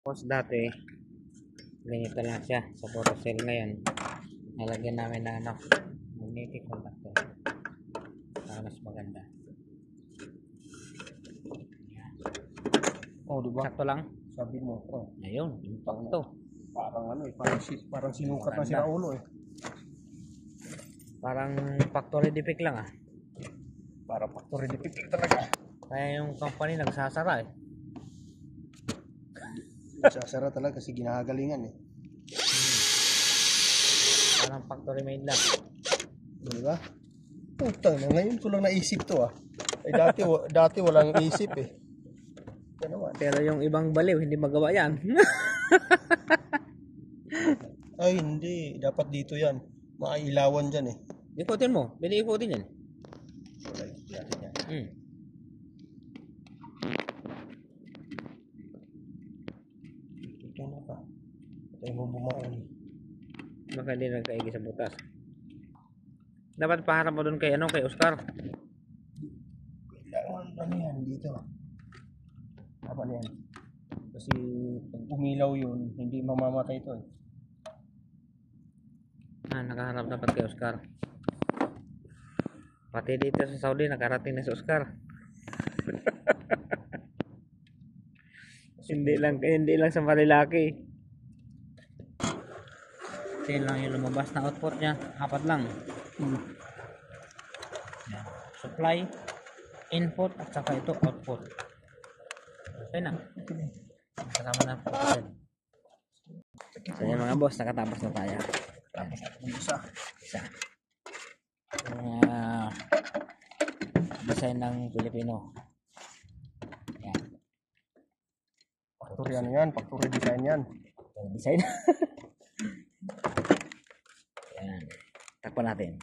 Tapos dati, ganito lang siya sa photo cell. Ngayon, nalagyan namin ng magnetic contactor para mas maganda. Oh, diba? Sakto lang. Sabi mo, oh, Ayun, impacto. parang ano eh, parang sinukat na si Raulo eh. Parang factory defect lang ah. Para factory defect talaga. Kaya yung company nagsasara eh. Sasara talaga kasi ginagalingan eh. Parang factory made lang. Diba? Putang na, ngayon ko lang naisip to ah. Eh dati walang isip eh. Yan naman. Pero yung ibang baliw, hindi magawa yan. Ay hindi, dapat dito yan. Mailawan dyan eh. Ikutin mo, pwede ikutin yan. Wala, natin yan. Ito na pa. Ito yung bumaon. Baka hindi nagkaigi sa butas. Dapat paharap mo dun kay kay Oscar. Ano yan dito? Apa yan? Kasi pag umilaw yun, hindi mamamatay ito eh. Nakaharap dapat kay Oscar. Pati dito sa Saudi, nakarating na si Oscar. hindi lang sa Marilaki. Ito lang yung lumabas na output niya. 4 lang. Yan. Supply, input, at saka ito output. Okay na. Kasama na po. So yan mga boss, nakatapos na tayo. Tapos isa. Design ng Pilipino. Yan. Factory ano yan? Factory design yan. Design. Yan. Takpan natin.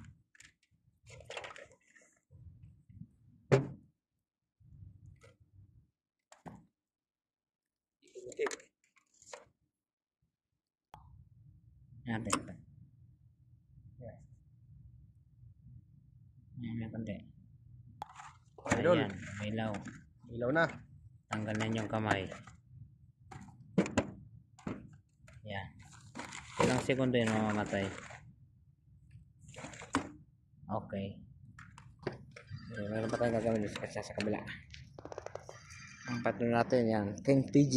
Natin. May konti. Idol. Ayan, may ilaw. Ilaw na. Tanggal na yung kamay. Yan. Ilang segundo yun mamamatay. Okay. Meron pa tayong gagawin sa kabila. Ang patlo natin yan. King TG.